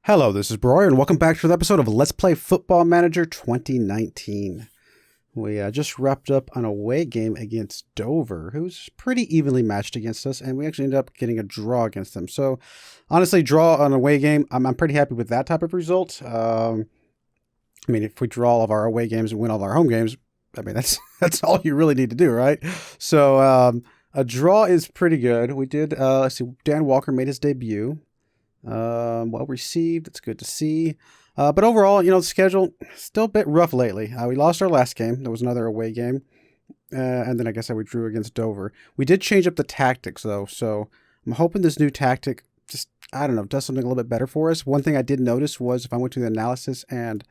Hello, this is Broyar, and welcome back to the episode of Let's Play Football Manager 2019. We just wrapped up an away game against Dover, who's pretty evenly matched against us, and we actually ended up getting a draw against them. So, honestly, draw on an away game, I'm pretty happy with that type of result. I mean, if we draw all of our away games and win all of our home games, I mean, that's all you really need to do, right? So, a draw is pretty good. We did, let's see, Dan Walker made his debut. Well received. It's good to see. But overall, the schedule still a bit rough lately. We lost our last game. There was another away game. And then I guess we drew against Dover. We did change up the tactics though. So I'm hoping this new tactic just, I don't know, does something a little bit better for us. One thing I did notice was if I went to the analysis and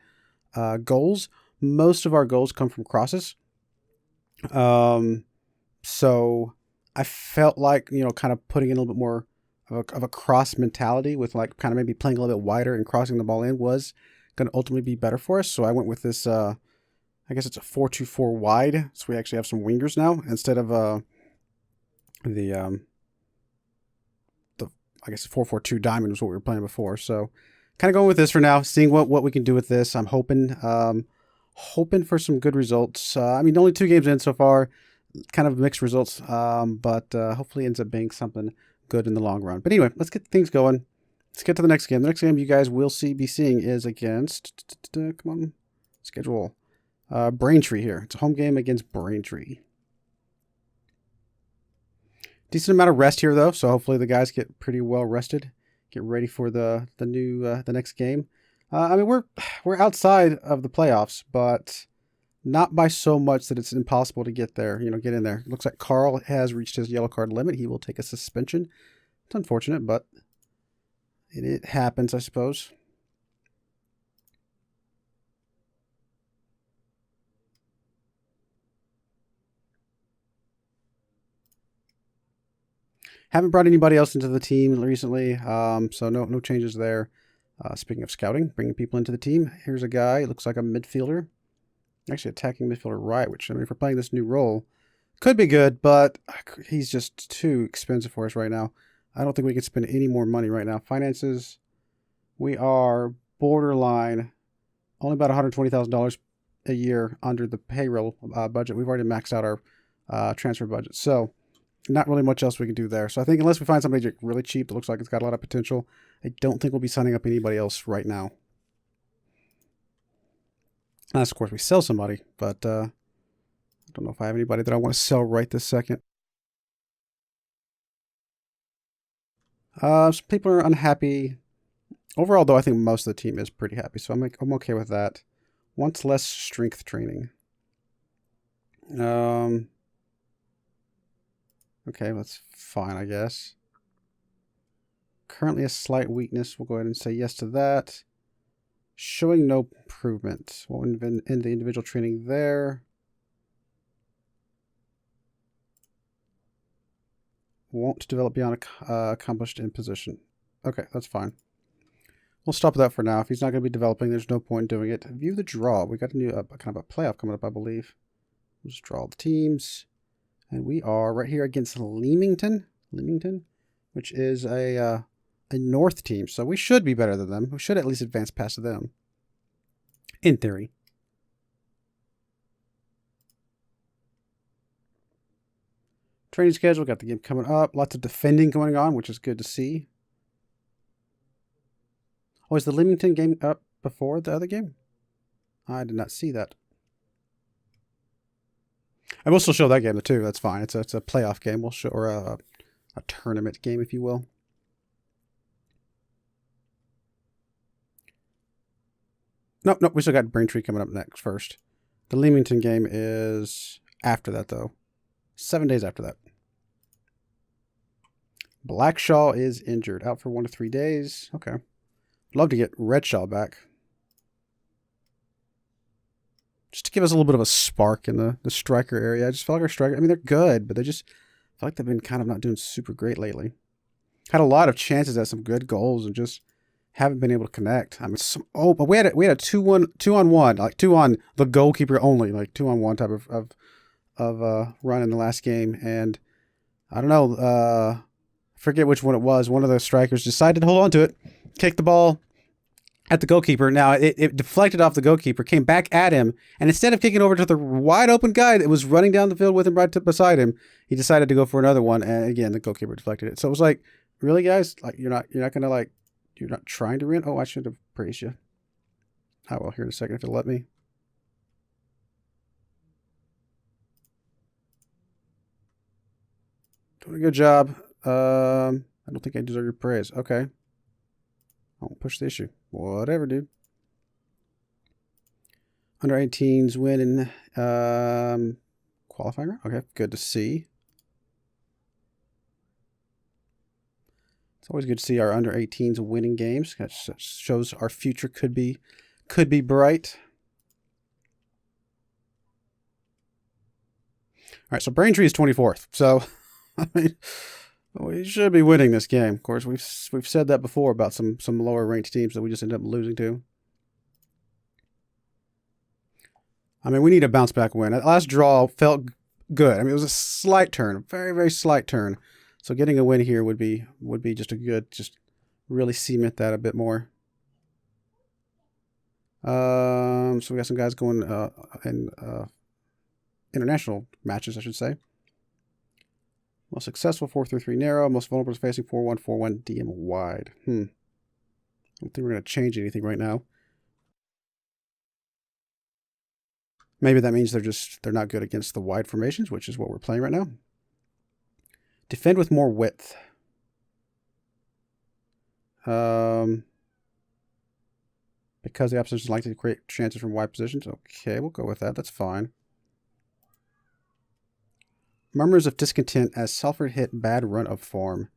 goals, most of our goals come from crosses. So I felt like, kind of putting in a little bit more of a cross mentality with like kind of maybe playing a little bit wider and crossing the ball in was going to ultimately be better for us. So I went with this, I guess it's a 4-2-4 wide. So we actually have some wingers now instead of I guess 4-4-2 diamond was what we were playing before. So kind of going with this for now, seeing what we can do with this. I'm hoping for some good results. I mean, only 2 games in so far, kind of mixed results, but hopefully ends up being something good in the long run. But anyway, let's get things going. Let's get to the next game. The next game you guys will be seeing is against, come on, schedule, Braintree here. It's a home game against Braintree. Decent amount of rest here though, so hopefully the guys get pretty well rested, get ready for the next game. I mean, we're outside of the playoffs, but not by so much that it's impossible to get there, get in there. Looks like Carl has reached his yellow card limit. He will take a suspension. It's unfortunate, but it happens, I suppose. Haven't brought anybody else into the team recently, so no changes there. Speaking of scouting, bringing people into the team, here's a guy. Looks like a midfielder. Actually, attacking midfielder right, which, I mean, if we're playing this new role, could be good, but he's just too expensive for us right now. I don't think we can spend any more money right now. Finances, we are borderline, only about $120,000 a year under the payroll budget. We've already maxed out our transfer budget, so not really much else we can do there. So I think unless we find somebody really cheap that looks like it's got a lot of potential, I don't think we'll be signing up anybody else right now. Unless, of course, we sell somebody, but I don't know if I have anybody that I want to sell right this second. Some people are unhappy. Overall, though, I think most of the team is pretty happy, so I'm okay with that. Wants less strength training. Okay, that's fine, I guess. Currently a slight weakness. We'll go ahead and say yes to that. Showing no improvement. We'll end the individual training there. Won't develop beyond accomplished in position. Okay, that's fine. We'll stop that for now. If he's not going to be developing, there's no point in doing it. View the draw. We got a new kind of a playoff coming up, I believe. We'll just draw the teams. And we are right here against Leamington, which is a North team, so we should be better than them. We should at least advance past them, in theory. Training schedule, got the game coming up. Lots of defending going on, which is good to see. Oh, is the Leamington game up before the other game? I did not see that. I will still show that game too. That's fine. It's a playoff game. We'll show, or a tournament game, if you will. Nope, we still got Braintree coming up next first. The Leamington game is after that, though. 7 days after that. Blackshaw is injured. Out for 1 to 3 days. Okay. Love to get Redshaw back. Just to give us a little bit of a spark in the striker area. I just feel like our striker, I mean, they're good, but they just feel like they've been kind of not doing super great lately. Had a lot of chances at some good goals and just haven't been able to connect. I mean, but we had a 2-on-1, like 2 on the goalkeeper only, like 2-on-1 type of run in the last game, and I don't know, forget which one it was. One of the strikers decided to hold on to it, kick the ball, at the goalkeeper. Now, it deflected off the goalkeeper, came back at him, and instead of kicking over to the wide open guy that was running down the field with him right beside him, he decided to go for another one, and again, the goalkeeper deflected it. So it was like, really, guys? Like, you're not gonna, like, you're not trying to win? Oh, I should have praised you. I will here in a second if it'll let me. Doing a good job. I don't think I deserve your praise. Okay. I won't push the issue. Whatever, dude. Under 18s winning qualifying round. Okay, good to see. It's always good to see our under 18s winning games. That shows our future could be bright. All right, so Braintree is 24th. So, I mean, we should be winning this game. Of course, we've said that before about some lower ranked teams that we just end up losing to. I mean, we need a bounce back win. That last draw felt good. I mean, it was a slight turn, a very, very slight turn. So getting a win here would be just a good, just really cement that a bit more. So we got some guys going in international matches, I should say. Most successful 4-3-3 narrow. Most vulnerable is facing 4-1-4-1 DM wide. I don't think we're going to change anything right now. Maybe that means they're not good against the wide formations, which is what we're playing right now. Defend with more width. Because the opposition is likely to create chances from wide positions. Okay, we'll go with that. That's fine. Murmurs of discontent as Salford hit bad run of form.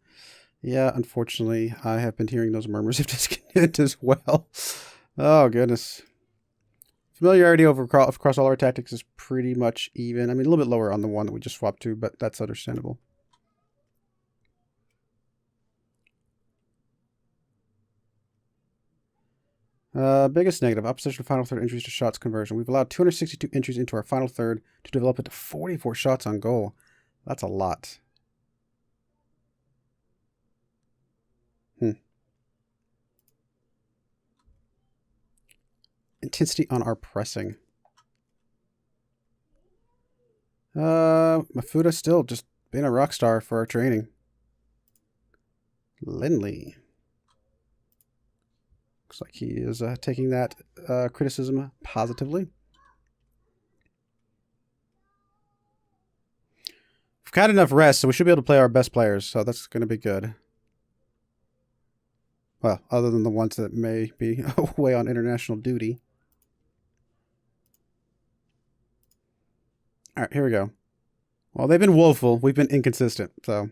Yeah, unfortunately, I have been hearing those murmurs of discontent as well. Oh, goodness. Familiarity across all our tactics is pretty much even. I mean, a little bit lower on the one that we just swapped to, but that's understandable. Biggest negative, opposition final third entries to shots conversion. We've allowed 262 entries into our final third to develop it to 44 shots on goal. That's a lot. Intensity on our pressing. Mafuda still just being a rock star for our training. Lindley. Looks like he is taking that criticism positively. We've got enough rest, so we should be able to play our best players, so that's going to be good. Well, other than the ones that may be away on international duty. All right, here we go. Well, they've been woeful. We've been inconsistent, so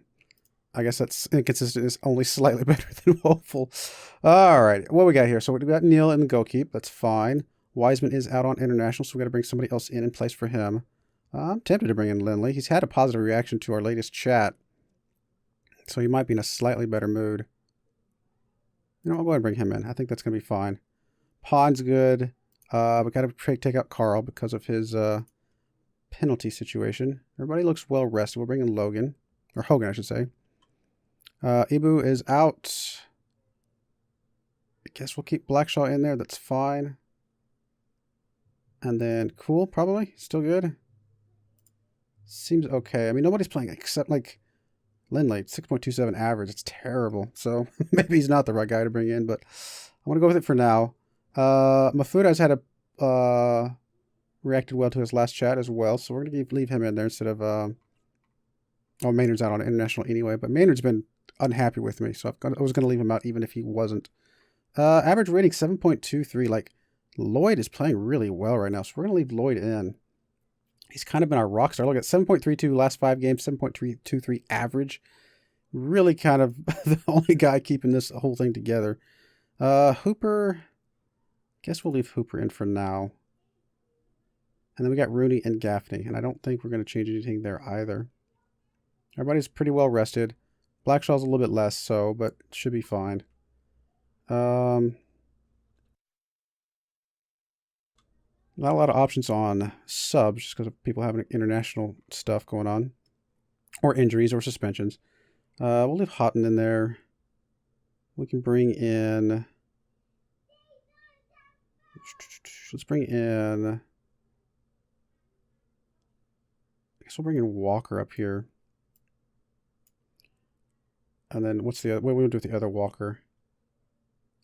I guess that's inconsistent is only slightly better than woeful. All right, what we got here? So we got Neil in the goalkeep. That's fine. Wiseman is out on international, so we got to bring somebody else in place for him. I'm tempted to bring in Lindley. He's had a positive reaction to our latest chat, so he might be in a slightly better mood. You know, I'll go ahead and bring him in. I think that's going to be fine. Pond's good. We got to take out Carl because of his penalty situation. Everybody looks well rested. We'll bring in Logan. Or Hogan, I should say. Ibu is out. I guess we'll keep Blackshaw in there. That's fine. And then Cool, probably. Still good. Seems okay. I mean, nobody's playing except, like, Lindley. 6.27 average. It's terrible. So, maybe he's not the right guy to bring in, but I'm going to go with it for now. Mafuda has had a... reacted well to his last chat as well, so we're going to leave him in there instead of... oh, Maynard's out on international anyway, but Maynard's been unhappy with me, so I was going to leave him out even if he wasn't. Average rating 7.23. Like, Lloyd is playing really well right now, so we're going to leave Lloyd in. He's kind of been our rock star. Look at 7.32 last 5 games, 7.323 average. Really kind of the only guy keeping this whole thing together. Hooper, guess we'll leave Hooper in for now. And then we got Rooney and Gaffney, and I don't think we're going to change anything there either. Everybody's pretty well rested. Blackshaw's a little bit less so, but should be fine. Not a lot of options on subs, just because of people having international stuff going on. Or injuries or suspensions. We'll leave Houghton in there. We can bring in... Let's bring in... I guess we'll bring in Walker up here. And then what's the other... What do we do with the other Walker?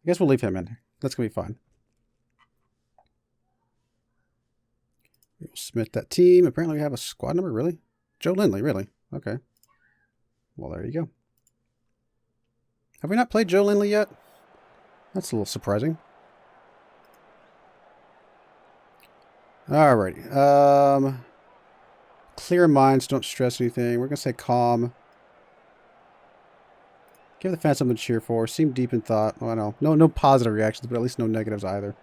I guess we'll leave him in. That's going to be fine. We'll submit that team. Apparently we have a squad number, really? Joe Lindley, really? Okay. Well, there you go. Have we not played Joe Lindley yet? That's a little surprising. Alrighty. Clear minds, don't stress anything. We're going to say calm. Give the fans something to cheer for. Seem deep in thought. Oh, I know. No positive reactions, but at least no negatives either.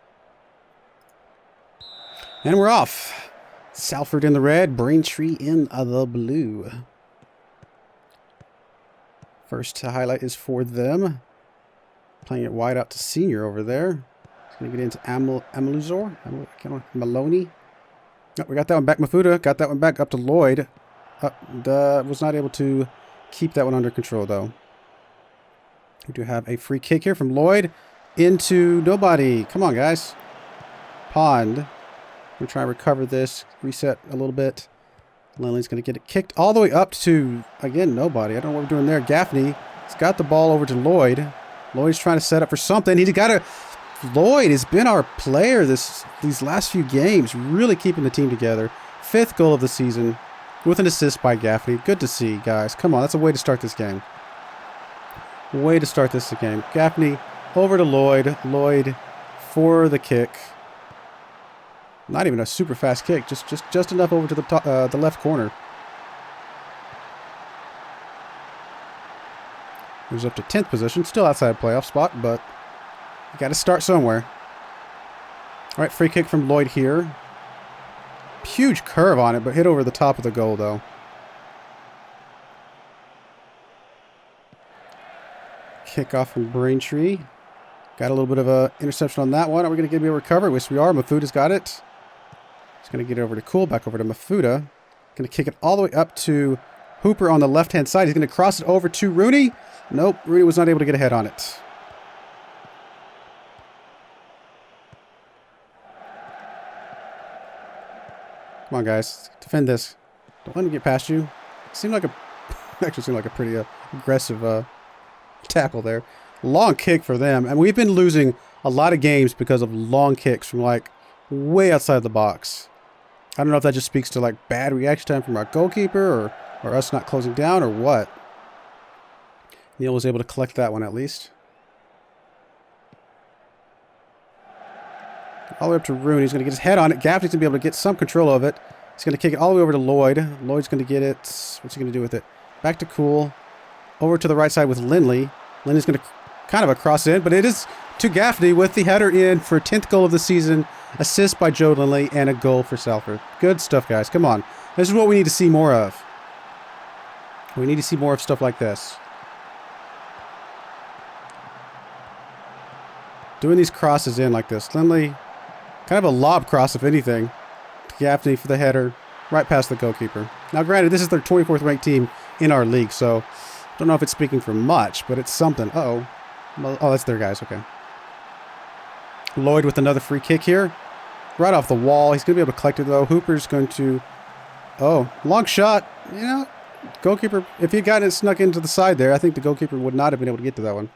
And we're off. Salford in the red, Braintree in the blue. First highlight is for them. Playing it wide out to Senior over there. He's going to get into Amaluzor. Maloney. Oh, we got that one back. Mafuda got that one back up to Lloyd. Was not able to keep that one under control, though. We do have a free kick here from Lloyd into nobody. Come on, guys. Pond. We're trying to recover this. Reset a little bit. Lindley's going to get it kicked all the way up to, again, nobody. I don't know what we're doing there. Gaffney has got the ball over to Lloyd. Lloyd's trying to set up for something. He's got to... Lloyd has been our player these last few games, really keeping the team together. 5th goal of the season with an assist by Gaffney. Good to see, guys. Come on, that's a way to start this game. Way to start this game. Gaffney over to Lloyd. Lloyd for the kick. Not even a super fast kick, just enough over to the top, the left corner. Moves up to 10th position, still outside playoff spot, but you got to start somewhere. All right, free kick from Lloyd here. Huge curve on it, but hit over the top of the goal, though. Kickoff from Braintree. Got a little bit of a interception on that one. Are we going to get a recovery? Yes, we are. Mafuda's got it. He's going to get it over to Cool, back over to Mafuda. Going to kick it all the way up to Hooper on the left-hand side. He's going to cross it over to Rooney. Nope, Rooney was not able to get a head on it. Come on, guys. Defend this. Don't let him get past you. Seemed like actually seemed like a pretty aggressive tackle there. Long kick for them. And we've been losing a lot of games because of long kicks from like way outside the box. I don't know if that just speaks to like bad reaction time from our goalkeeper or us not closing down or what. Neil was able to collect that one at least. All the way up to Rooney. He's going to get his head on it. Gaffney's going to be able to get some control of it. He's going to kick it all the way over to Lloyd. Lloyd's going to get it. What's he going to do with it? Back to Cool. Over to the right side with Lindley. Lindley's going to kind of a cross in, but it is to Gaffney with the header in for 10th goal of the season. Assist by Joe Lindley and a goal for Salford. Good stuff, guys. Come on. This is what we need to see more of. We need to see more of stuff like this. Doing these crosses in like this. Lindley, kind of a lob cross, if anything. Gaffney for the header, right past the goalkeeper. Now, granted, this is their 24th ranked team in our league, so don't know if it's speaking for much, but it's something. Uh-oh. Oh, that's their guys. Okay. Lloyd with another free kick here. Right off the wall. He's going to be able to collect it, though. Hooper's going to... Oh, long shot. You know, goalkeeper, if he had gotten it snuck into the side there, I think the goalkeeper would not have been able to get to that one.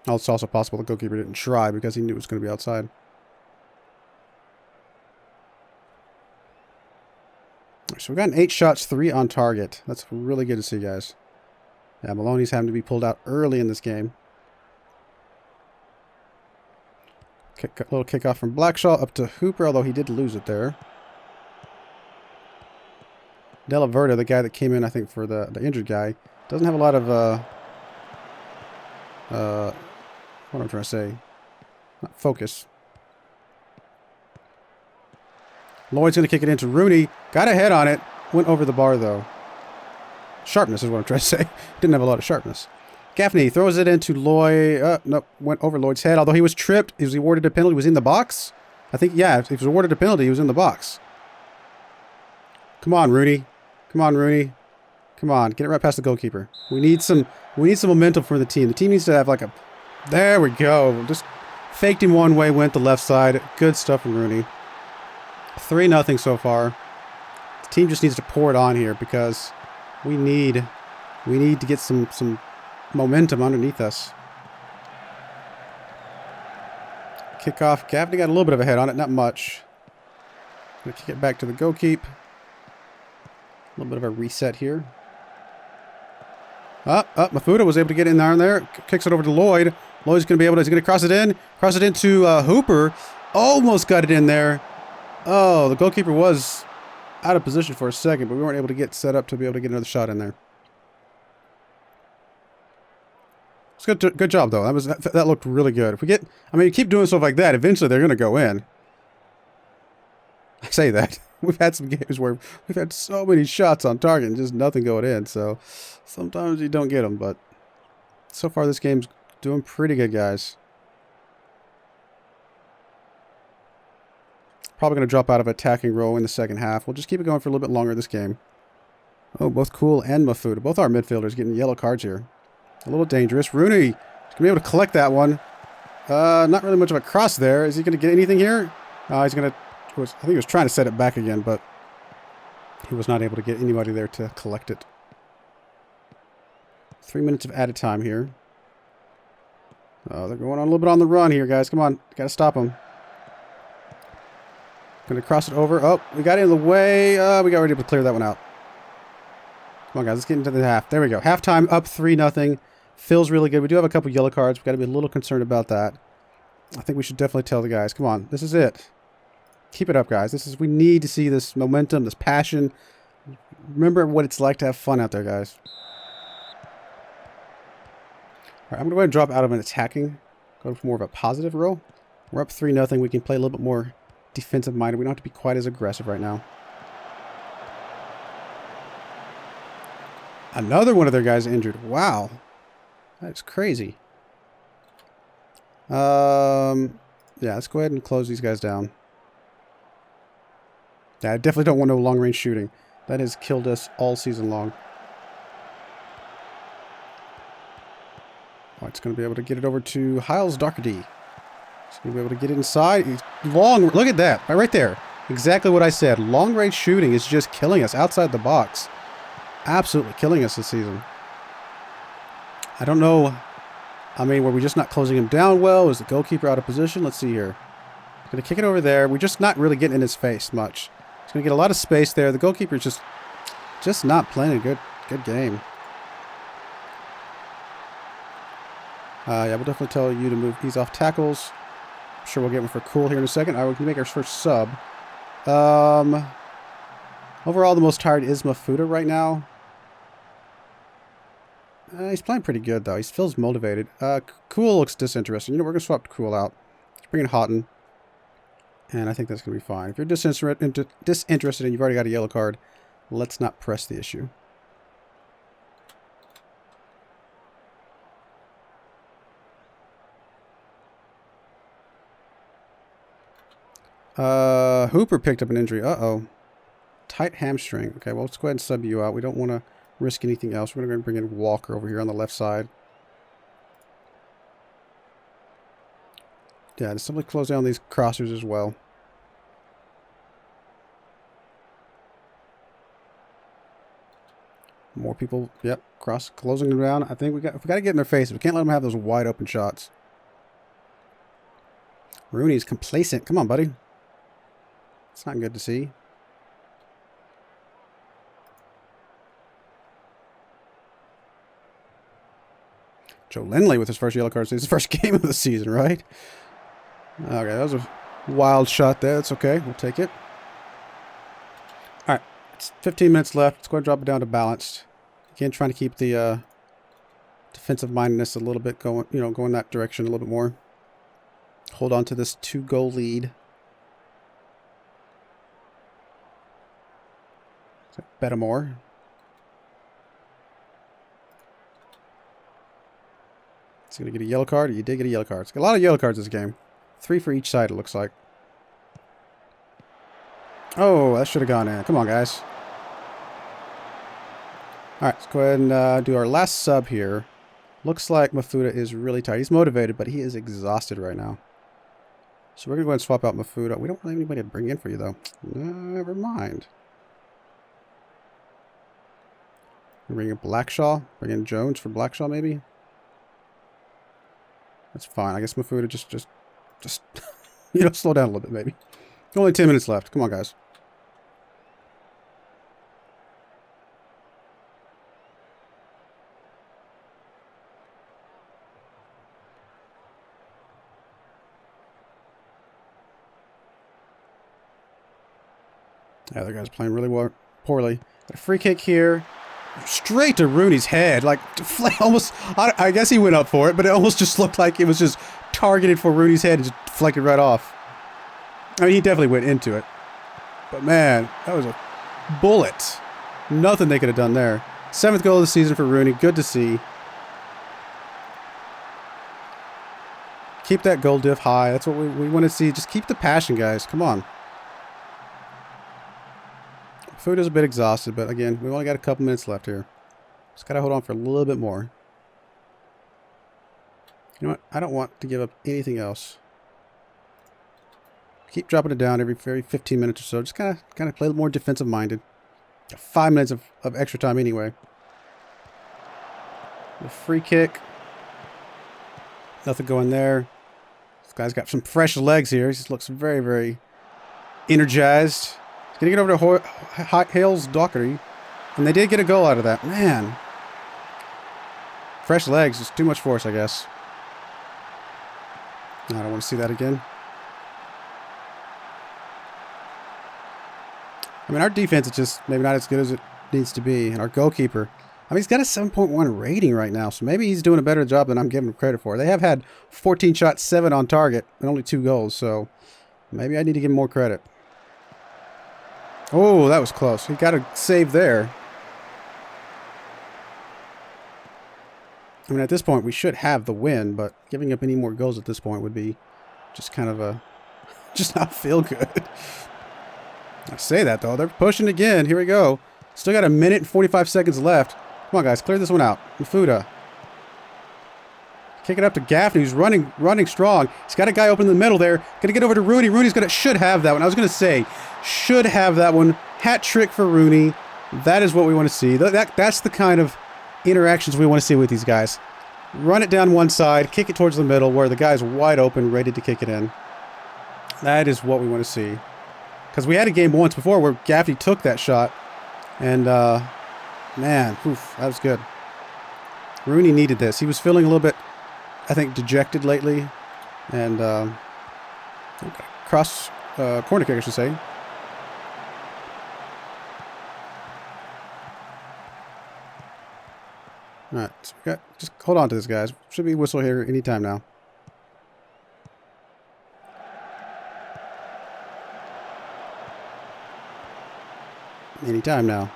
Oh, it's also possible the goalkeeper didn't try because he knew it was going to be outside. So we've gotten 8 shots, 3 on target. That's really good to see, guys. Yeah, Maloney's having to be pulled out early in this game. Little kickoff from Blackshaw up to Hooper, although he did lose it there. Della Verda, the guy that came in, I think, for the injured guy, doesn't have a lot of... what am I trying to say? Not focus. Lloyd's going to kick it into Rooney. Got a head on it. Went over the bar, though. Sharpness is what I'm trying to say. Didn't have a lot of sharpness. Gaffney throws it into Lloyd. Nope. Went over Lloyd's head. Although he was tripped. He was awarded a penalty. He was in the box. I think, yeah, if he was awarded a penalty, he was in the box. Come on, Rooney. Come on, Rooney. Come on. Get it right past the goalkeeper. We need some momentum for the team. The team needs to have like a... There we go. Just Faked him one way, went the left side. Good stuff from Rooney. 3-0 so far. The team just needs to pour it on here because we need to get some momentum underneath us. Kickoff. Gaffney got a little bit of a head on it, not much. Gonna kick it back to the goalkeep. A little bit of a reset here. Mafuda was able to get in there. Kicks it over to Lloyd. Lloyd's going to be able to, he's going to cross it in. Cross it into Hooper. Almost got it in there. Oh, the goalkeeper was out of position for a second, but we weren't able to get set up to be able to get another shot in there. It's good job, though. That looked really good. If we get, I mean, you keep doing stuff like that, eventually they're going to go in. I say that. We've had some games where we've had so many shots on target and just nothing going in. So sometimes you don't get them, but so far this game's doing pretty good, guys. Probably going to drop out of attacking role in the second half. We'll just keep it going for a little bit longer this game. Oh, both Cool and Mafuda. Both our midfielders getting yellow cards here. A little dangerous. Rooney is going to be able to collect that one. Not really much of a cross there. Is he going to get anything here? He's going to... I think he was trying to set it back again, but he was not able to get anybody there to collect it. 3 minutes of added time here. Oh, they're going on a little bit on the run here, guys. Come on. Got to stop them. Going to cross it over. Oh, we got it in the way. We got ready to clear that one out. Come on, guys. Let's get into the half. There we go. Halftime up 3-0. Feels really good. We do have a couple yellow cards. We've got to be a little concerned about that. I think we should definitely tell the guys. Come on. This is it. Keep it up, guys. We need to see this momentum, this passion. Remember what it's like to have fun out there, guys. All right, I'm going to go ahead and drop out of an attacking. Go for more of a positive role. We're up 3-0. We can play a little bit more defensive-minded. We don't have to be quite as aggressive right now. Another one of their guys injured. Wow. That's crazy. Yeah, let's go ahead and close these guys down. Yeah, I definitely don't want no long-range shooting. That has killed us all season long. Oh, it's going to be able to get it over to Hiles Darkady. He's going to be able to get it inside. He's long. Look at that. Right there. Exactly what I said. Long-range shooting is just killing us outside the box. Absolutely killing us this season. I don't know. I mean, were we just not closing him down well? Is the goalkeeper out of position? Let's see here. Going to kick it over there. We're just not really getting in his face much. He's going to get a lot of space there. The goalkeeper's just not playing a good game. Yeah, we'll definitely tell you to move these off tackles. I'm sure we'll get one for Cool here in a second. All right, we can make our first sub. Overall, the most tired is Mafuda right now. He's playing pretty good, though. He feels motivated. Cool looks disinterested. You know, we're going to swap Cool out. Let's bring in Houghton. And I think that's going to be fine. If you're disinterested and you've already got a yellow card, let's not press the issue. Hooper picked up an injury. Uh-oh. Tight hamstring. Okay, well, let's go ahead and sub you out. We don't want to risk anything else. We're going to go and bring in Walker over here on the left side. Yeah, just simply close down these crossers as well. More people, yep, closing them down. I think we got to get in their faces. We can't let them have those wide open shots. Rooney's complacent. Come on, buddy. It's not good to see. Joe Lindley with his first yellow card. It's his first game of the season, right? Okay, that was a wild shot there. That's okay. We'll take it. All right. It's 15 minutes left. Let's go ahead and drop it down to balanced. Again, trying to keep the defensive mindedness a little bit going, going that direction a little bit more. Hold on to this 2-goal lead. Bettamore. Is he going to get a yellow card? Or you did get a yellow card. It's got a lot of yellow cards this game. 3 for each side, it looks like. Oh, that should have gone in. Come on, guys. All right, let's go ahead and do our last sub here. Looks like Mafuda is really tired. He's motivated, but he is exhausted right now. So we're going to go ahead and swap out Mafuda. We don't have anybody to bring in for you, though. Never mind. Bring in Blackshaw. Bring in Jones for Blackshaw, maybe. That's fine. I guess Mafuda just you know, slow down a little bit, maybe. Only 10 minutes left. Come on, guys. Yeah, the guy's playing really poorly. Got a free kick here. Straight to Rooney's head. Like, almost, I guess he went up for it, but it almost just looked like it was just targeted for Rooney's head and just deflected right off. I mean, he definitely went into it. But man, that was a bullet. Nothing they could have done there. 7th goal of the season for Rooney. Good to see. Keep that goal diff high. That's what we want to see. Just keep the passion, guys. Come on. Food is a bit exhausted, but again, we've only got a couple minutes left here. Just got to hold on for a little bit more. You know what? I don't want to give up anything else. Keep dropping it down every 15 minutes or so. Just kind of play a little more defensive-minded. 5 minutes of extra time anyway. The free kick. Nothing going there. This guy's got some fresh legs here. He just looks very, very energized. He's going to get over to Hales Dockery. And they did get a goal out of that. Man. Fresh legs. Just too much force, I guess. I don't want to see that again. I mean, our defense is just maybe not as good as it needs to be. And our goalkeeper, I mean, he's got a 7.1 rating right now. So maybe he's doing a better job than I'm giving him credit for. They have had 14 shots, 7 on target, and only 2 goals. So maybe I need to give him more credit. Oh, that was close. He got a save there. I mean, at this point, we should have the win, but giving up any more goals at this point would be just kind of a... just not feel good. I say that, though. They're pushing again. Here we go. Still got 1 minute and 45 seconds left. Come on, guys. Clear this one out. Mafuda. Kick it up to Gaffney, who's running strong. He's got a guy open in the middle there. Going to get over to Rooney. Rooney's should have that one. I was going to say, should have that one. Hat trick for Rooney. That is what we want to see. That's the kind of interactions we want to see with these guys. Run it down one side, kick it towards the middle where the guy's wide open, ready to kick it in. That is what we want to see. Because we had a game once before where Gaffney took that shot. And, man, oof, that was good. Rooney needed this. He was feeling a little bit, I think, dejected lately. And, corner kick, I should say. All right, so we got, just hold on to this, guys. Should be whistle here anytime now. Anytime now.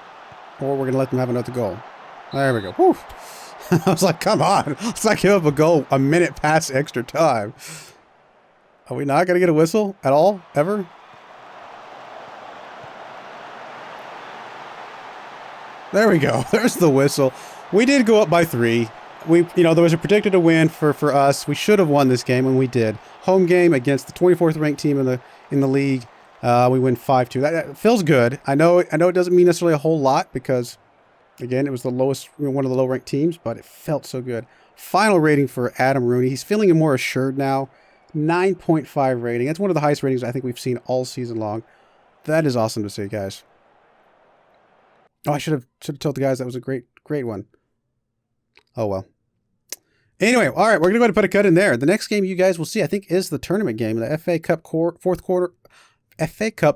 Or we're going to let them have another goal. There we go. Whew. I was like, come on. Let's not give up a goal 1 minute past extra time. Are we not going to get a whistle at all? Ever? There we go. There's the whistle. We did go up by 3. There was a predicted a win for us. We should have won this game, and we did. Home game against the 24th ranked team in the league. We win 5-2. That feels good. I know it doesn't mean necessarily a whole lot because, again, it was the lowest, one of the low-ranked teams, but it felt so good. Final rating for Adam Rooney. He's feeling more assured now. 9.5 rating. That's one of the highest ratings I think we've seen all season long. That is awesome to see, guys. Oh, I should have told the guys that was a great one. Oh, well. Anyway, all right, we're going to go ahead and put a cut in there. The next game you guys will see, I think, is the tournament game, the FA Cup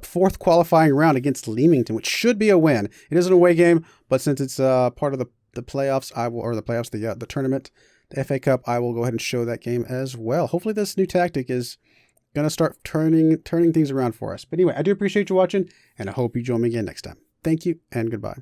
fourth qualifying round against Leamington, which should be a win. It is an away game, but since it's part of the playoffs, the tournament, the FA Cup, I will go ahead and show that game as well. Hopefully this new tactic is going to start turning things around for us. But anyway, I do appreciate you watching, and I hope you join me again next time. Thank you, and goodbye.